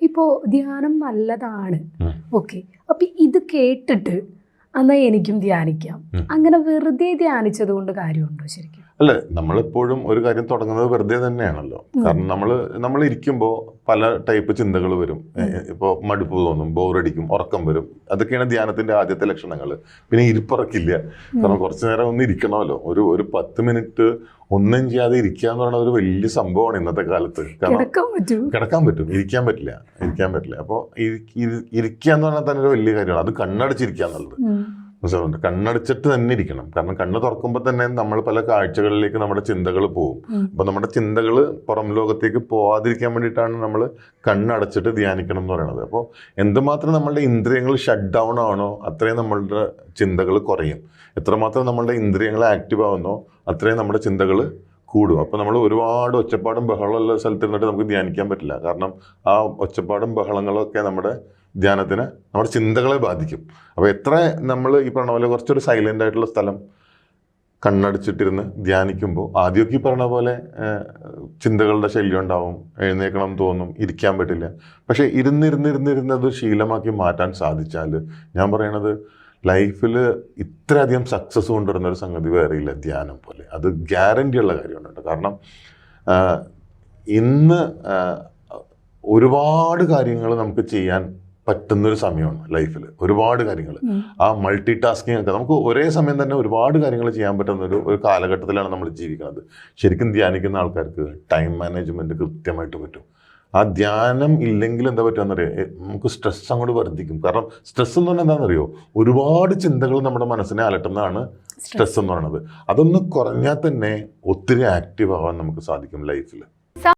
ഇപ്പോൾ ധ്യാനം നല്ലതാണ്, ഓക്കെ. അപ്പം ഇത് കേട്ടിട്ട് എന്നാൽ എനിക്കും ധ്യാനിക്കാം, അങ്ങനെ വെറുതെ ധ്യാനിച്ചത് കൊണ്ട് കാര്യമുണ്ടോ ശരിക്കും? അല്ല, നമ്മളെപ്പോഴും ഒരു കാര്യം തുടങ്ങുന്നത് വെറുതെ തന്നെയാണല്ലോ. കാരണം നമ്മൾ ഇരിക്കുമ്പോൾ പല ടൈപ്പ് ചിന്തകൾ വരും. ഇപ്പോൾ മടുപ്പ് തോന്നും, ബോറടിക്കും, ഉറക്കം വരും. അതൊക്കെയാണ് ധ്യാനത്തിന്റെ ആദ്യത്തെ ലക്ഷണങ്ങൾ. പിന്നെ ഇരിപ്പുറക്കില്ല. കാരണം കുറച്ചു നേരം ഒന്ന് ഇരിക്കണമല്ലോ. ഒരു 10 മിനിറ്റ് ഒന്നും ചെയ്യാതെ ഇരിക്കുക എന്ന് പറയുന്നത് ഒരു വലിയ സംഭവമാണ് ഇന്നത്തെ കാലത്ത്. കിടക്കാൻ പറ്റും, ഇരിക്കാൻ പറ്റില്ല. അപ്പോൾ ഇരിക്കുക എന്ന് പറഞ്ഞാൽ തന്നെ ഒരു വലിയ കാര്യമാണ്. അത് കണ്ണടച്ചിരിക്കുക എന്നുള്ളത് മനസ്സിലുണ്ട്. കണ്ണടച്ചിട്ട് തന്നെ ഇരിക്കണം. കാരണം കണ്ണ് തുറക്കുമ്പോൾ തന്നെ നമ്മൾ പല കാഴ്ചകളിലേക്ക് നമ്മുടെ ചിന്തകൾ പോകും. അപ്പൊ നമ്മുടെ ചിന്തകൾ പുറം ലോകത്തേക്ക് പോവാതിരിക്കാൻ വേണ്ടിയിട്ടാണ് നമ്മൾ കണ്ണടച്ചിട്ട് ധ്യാനിക്കണം എന്ന് പറയുന്നത്. അപ്പോൾ എന്തുമാത്രം നമ്മളുടെ ഇന്ദ്രിയങ്ങൾ ഷട്ട് ഡൗൺ ആണോ അത്രയും നമ്മളുടെ ചിന്തകൾ കുറയും. എത്രമാത്രം നമ്മളുടെ ഇന്ദ്രിയങ്ങൾ ആക്റ്റീവ് ആവുന്നോ അത്രയും നമ്മുടെ ചിന്തകൾ കൂടും. അപ്പോൾ നമ്മൾ ഒരുപാട് ഒച്ചപ്പാടും ബഹളമുള്ള സ്ഥലത്തിരുന്നിട്ട് നമുക്ക് ധ്യാനിക്കാൻ പറ്റില്ല. കാരണം ആ ഒച്ചപ്പാടും ബഹളങ്ങളൊക്കെ നമ്മുടെ ധ്യാനത്തിന് നമ്മുടെ ചിന്തകളെ ബാധിക്കും. അപ്പോൾ എത്ര നമ്മൾ ഈ പറഞ്ഞ പോലെ കുറച്ചൊരു സൈലൻ്റ് ആയിട്ടുള്ള സ്ഥലം കണ്ണടിച്ചിട്ടിരുന്ന് ധ്യാനിക്കുമ്പോൾ ആദ്യമൊക്കെ ഈ പറഞ്ഞ പോലെ ചിന്തകളുടെ ശല്യം ഉണ്ടാവും, എഴുന്നേക്കണം തോന്നും, ഇരിക്കാൻ പറ്റില്ല. പക്ഷേ ഇരുന്നിരുന്ന് അത് ശീലമാക്കി മാറ്റാൻ സാധിച്ചാൽ ഞാൻ പറയണത് ലൈഫിൽ ഇത്രയധികം സക്സസ് കൊണ്ടുവരുന്ന ഒരു സംഗതി വേറെയില്ല ധ്യാനം പോലെ. അത് ഗ്യാരണ്ടി ഉള്ള കാര്യമാണ്. കാരണം ഇന്ന് ഒരുപാട് കാര്യങ്ങൾ നമുക്ക് ചെയ്യാൻ പറ്റുന്നൊരു സമയമാണ് ലൈഫിൽ. ഒരുപാട് കാര്യങ്ങൾ, ആ മൾട്ടി ടാസ്കിങ് ഒക്കെ നമുക്ക് ഒരേ സമയം തന്നെ ഒരുപാട് കാര്യങ്ങൾ ചെയ്യാൻ പറ്റുന്ന ഒരു കാലഘട്ടത്തിലാണ് നമ്മൾ ജീവിക്കുന്നത്. ശരിക്കും ധ്യാനിക്കുന്ന ആൾക്കാർക്ക് ടൈം മാനേജ്മെൻറ്റ് കൃത്യമായിട്ട് പറ്റും. ആ ധ്യാനം ഇല്ലെങ്കിൽ എന്താ പറ്റുകയെന്നറിയോ, നമുക്ക് സ്ട്രെസ് അങ്ങോട്ട് വർദ്ധിക്കും. കാരണം സ്ട്രെസ് എന്ന് പറഞ്ഞാൽ എന്താണെന്നറിയോ, ഒരുപാട് ചിന്തകൾ നമ്മുടെ മനസ്സിനെ അലട്ടുന്നതാണ് സ്ട്രെസ് എന്ന് പറയുന്നത്. അതൊന്ന് കുറഞ്ഞാൽ തന്നെ ഒത്തിരി ആക്റ്റീവ് ആവാൻ നമുക്ക് സാധിക്കും ലൈഫിൽ.